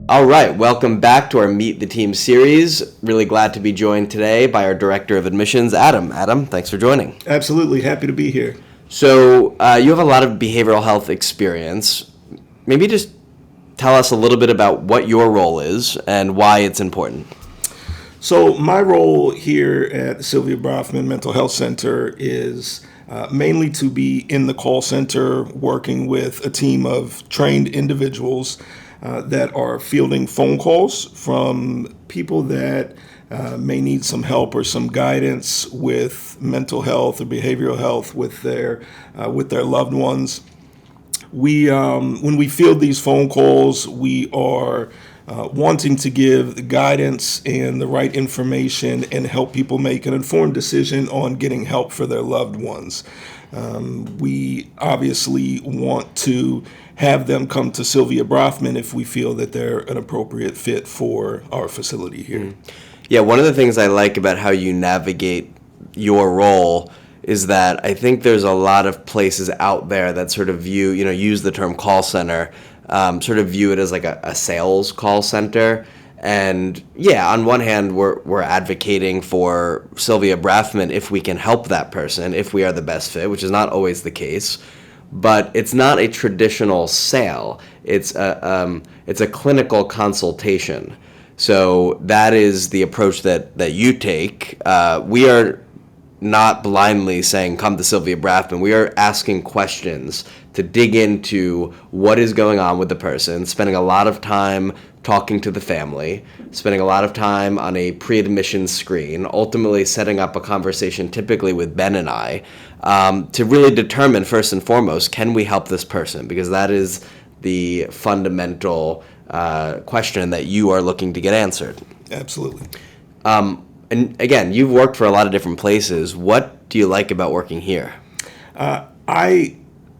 All right, welcome back to our Meet the Team series. Really glad to be joined today by our Director of Admissions, Adam. Adam, thanks for joining. Absolutely. Happy to be here. So, you have a lot of behavioral health experience. Maybe just tell us a little bit about what your role is and why it's important. So my role here at the Sylvia Brafman Mental Health Center is mainly to be in the call center working with a team of trained individuals that are fielding phone calls from people that may need some help or some guidance with mental health or behavioral health with their loved ones. When we field these phone calls, we are wanting to give the guidance and the right information and help people make an informed decision on getting help for their loved ones. We obviously want to have them come to Sylvia Brafman if we feel that they're an appropriate fit for our facility here. Yeah, one of the things I like about how you navigate your role is that I think there's a lot of places out there that sort of use the term call center, sort of view it as like a sales call center. And yeah, on one hand, we're advocating for Sylvia Brafman if we can help that person, if we are the best fit, which is not always the case. But it's not a traditional sale. It's a clinical consultation. So that is the approach that you take. We are not blindly saying, come to Sylvia Brafman. We are asking questions to dig into what is going on with the person, spending a lot of time talking to the family, spending a lot of time on a pre-admission screen, ultimately setting up a conversation typically with Ben and I to really determine first and foremost, can we help this person? Because that is the fundamental question that you are looking to get answered. Absolutely. And again, you've worked for a lot of different places. What do you like about working here? I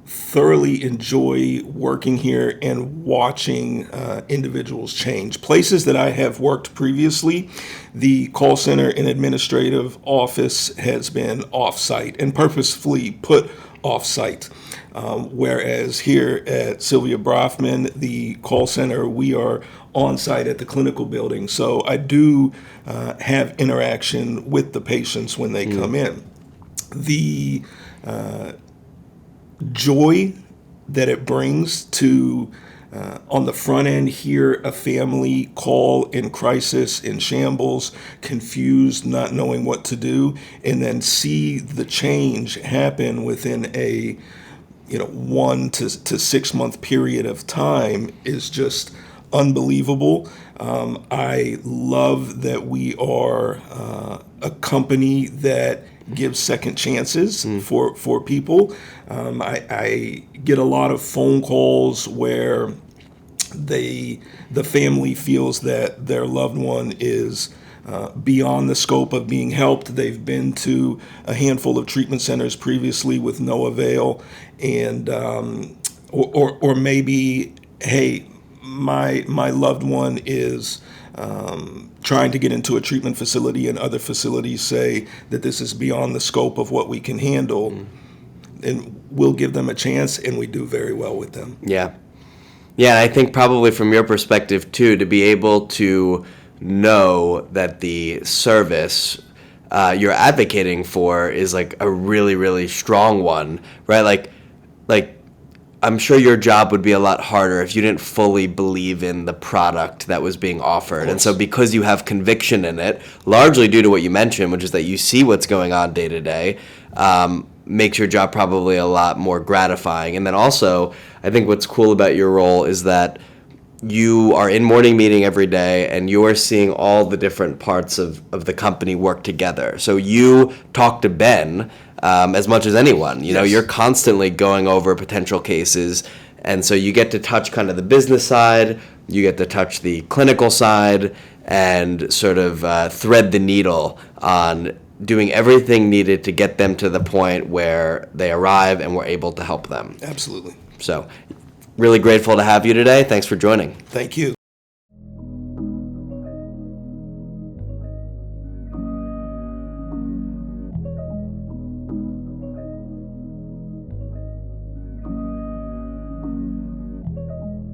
thoroughly enjoy working here and watching individuals change. Places that I have worked previously, the call center and administrative office has been off-site and purposefully put off-site. Whereas here at Sylvia Brafman, the call center, we are on-site at the clinical building. So I do have interaction with the patients when they come in. The joy that it brings to, on the front end, hear a family call in crisis, in shambles, confused, not knowing what to do, and then see the change happen within a 1 to 6 month period of time is just unbelievable. I love that we are a company that gives second chances for people. I get a lot of phone calls where the family feels that their loved one is beyond the scope of being helped. They've been to a handful of treatment centers previously with no avail, and or maybe, hey, my loved one is trying to get into a treatment facility, and other facilities say that this is beyond the scope of what we can handle, and we'll give them a chance, and we do very well with them. Yeah. Yeah, and I think probably from your perspective, too, to be able to know that the service you're advocating for is like a really, really strong one, right? Like I'm sure your job would be a lot harder if you didn't fully believe in the product that was being offered. And so because you have conviction in it, largely due to what you mentioned, which is that you see what's going on day to day, makes your job probably a lot more gratifying. And then also, I think what's cool about your role is that you are in morning meeting every day and you are seeing all the different parts of the company work together. So you talk to Ben as much as anyone. Yes. You're constantly going over potential cases, and so you get to touch kind of the business side, you get to touch the clinical side, and sort of thread the needle on doing everything needed to get them to the point where they arrive and we're able to help them. Absolutely. So really grateful to have you today. Thanks for joining. Thank you.